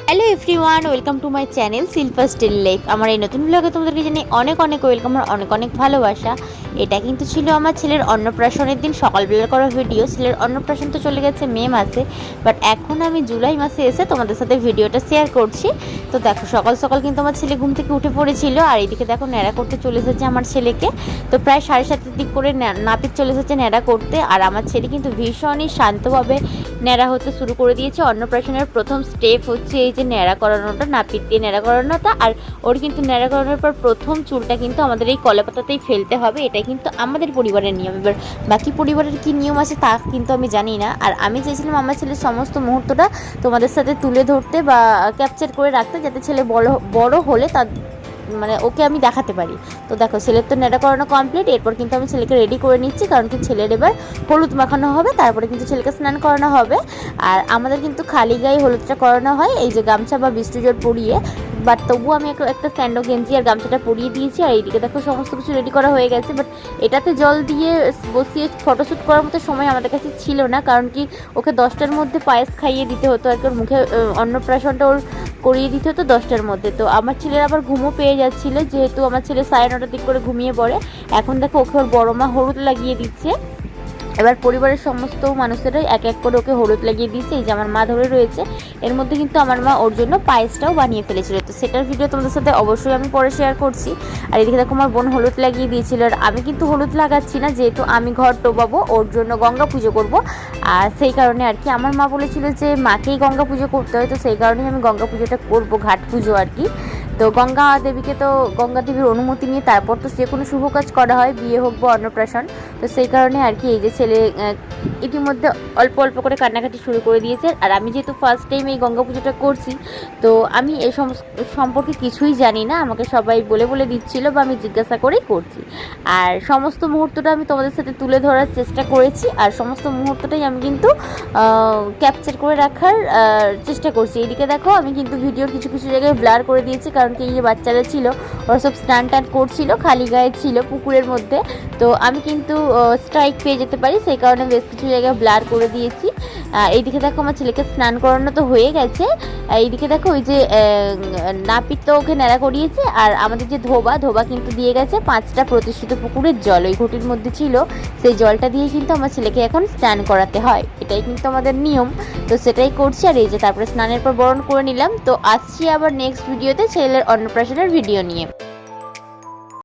Hello everyone, welcome to my channel Shilpa still life. আমার এই নতুন ব্লগে তোমাদেরকে জানাই অনেক অনেক ওয়েলকাম আর অনেক অনেক ভালোবাসা। এটা কিন্তু ছিল আমার ছেলের অন্নপ্রাশনের দিন সকালবেলা করা ভিডিও। ছেলের অন্নপ্রাশন তো চলে গেছে মে মাসে, বাট এখন আমি জুলাই মাসে এসে তোমাদের সাথে ভিডিওটা শেয়ার করছি। তো দেখো, সকাল সকাল কিন্তু আমার ছেলে ঘুম থেকে উঠে পড়েছিল, আর এইদিকে দেখো ন্যাড়া করতে চলে এসেছে আমার ছেলেকে। তো প্রায় 7:30 দিক করে নাপিত চলে এসেছে ন্যাড়া করতে, আর আমার ছেলে কিন্তু ভীষণই শান্তভাবে ন্যাড়া হতে শুরু করে দিয়েছে। অন্নপ্রাশনের প্রথম স্টেপ হচ্ছে এই যে ন্যাড়া করানোটা, নাপিত দিয়ে ন্যাড়া করানোটা। আর ওর কিন্তু ন্যাড়া করানোর পর প্রথম চুলটা কিন্তু আমাদের এই কলাপাতাতেই ফেলতে হবে, এটাই কিন্তু আমাদের পরিবারের নিয়ম। এবার বাকি পরিবারের কী নিয়ম আছে তা কিন্তু আমি জানি না। আর আমি চেয়েছিলাম আমার ছেলের সমস্ত মুহূর্তটা তোমাদের সাথে তুলে ধরতে বা ক্যাপচার করে রাখতে, যাতে ছেলে বড় হলে তার মানে ওকে আমি দেখাতে পারি। তো দেখো, ছেলের তো নেড়া করানো কমপ্লিট। এরপর কিন্তু আমি ছেলেকে রেডি করে নিচ্ছি, কারণ কি ছেলের এবার হলুদ মাখানো হবে, তারপরে কিন্তু ছেলেকে স্নান করানো হবে। আর আমাদের কিন্তু খালি গায়ে হলুদটা করানো হয় এই যে গামছা বা বৃষ্টি জল পরিয়ে, বাট তবুও আমি একটা স্যান্ডো গেঞ্জি আর গামছাটা পরিয়ে দিয়েছি। আর এইদিকে দেখো সমস্ত কিছু রেডি করা হয়ে গেছে, বাট এটাতে জল দিয়ে বসিয়ে ফটোশ্যুট করার মতো সময় আমাদের কাছে ছিল না, কারণ কি ওকে 10টার মধ্যে পায়েস খাইয়ে দিতে হতো আর কি, ওর মুখে অন্নপ্রাশনটা ওর করিয়ে দিতে হতো 10টার মধ্যে। তো আমার ছেলের আবার ঘুমও পেয়ে যাচ্ছিলো, যেহেতু আমার ছেলে 9:30 দিক করে ঘুমিয়ে পড়ে। এখন দেখো ওকে ওর বড় মা হলুদ লাগিয়ে দিচ্ছে। এবার পরিবারের সমস্ত মানুষেরাই এক এক করে ওকে হলুদ লাগিয়ে দিয়েছে। এই যে আমার মা ধরে রয়েছে, এর মধ্যে কিন্তু আমার মা ওর জন্য পায়েসটাও বানিয়ে ফেলেছিল। তো সেটার ভিডিও তোমাদের সাথে অবশ্যই আমি পরে শেয়ার করছি। আর এদিকে দেখো আমার বোন হলুদ লাগিয়ে দিয়েছিল, আর আমি কিন্তু হলুদ লাগাচ্ছি না, যেহেতু আমি ঘর টোবাবো, ওর জন্য গঙ্গা পুজো করব। আর সেই কারণে আর কি আমার মা বলেছিল যে মাকেই গঙ্গা পুজো করতে হয়, তো সেই কারণেই আমি গঙ্গা পুজোটা করবো, ঘাট পুজো আর কি। তো গঙ্গা দেবীকে তো গঙ্গা দেবীর অনুমতি নিয়ে তারপর তো যে কোনো শুভ কাজ করা হয়, বিয়ে হোক বা অন্নপ্রাশন। তো সেই কারণে আর কি এই যে ছেলে ইতিমধ্যে অল্প অল্প করে কান্নাকাটি শুরু করে দিয়েছে। আর আমি যেহেতু ফার্স্ট টাইম এই গঙ্গা পুজোটা করছি, তো আমি এই সম্পর্কে কিছুই জানি না, আমাকে সবাই বলে বলে দিচ্ছিল বা আমি জিজ্ঞাসা করেই করছি। আর সমস্ত মুহূর্তটা আমি তোমাদের সাথে তুলে ধরার চেষ্টা করেছি, আর সমস্ত মুহূর্তটাই আমি কিন্তু ক্যাপচার করে রাখার চেষ্টা করছি। এইদিকে দেখো আমি কিন্তু ভিডিওর কিছু কিছু জায়গায় ব্লার করে দিয়েছি, কারণ কি এই যে বাচ্চারা ছিল ওরা সব স্নান টান করছিল, খালি গায়ে ছিল পুকুরের মধ্যে, তো আমি কিন্তু স্ট্রাইক পেয়ে যেতে পারি, সেই কারণে বেশ কিছু জায়গায় ব্লার করে দিয়েছি। এইদিকে দেখো আমার ছেলেকে স্নান করানো তো হয়ে গেছে। এইদিকে দেখো ওই যে নাপিত তো ওকে ন্যাড়া করিয়েছে, আর আমাদের যে ধোবা কিন্তু দিয়ে গেছে 5টা প্রতিষ্ঠিত পুকুরের জল ওই ঘটির মধ্যে ছিল, সেই জলটা দিয়ে কিন্তু আমার ছেলেকে এখন স্নান করাতে হয়, এটাই কিন্তু আমাদের নিয়ম। তো সেটাই করছি। আর এই যে তারপরে স্নানের পর বরণ করে নিলাম। তো আসছি আবার নেক্সট ভিডিওতে ছেলের অন্নপ্রাশনের ভিডিও নিয়ে।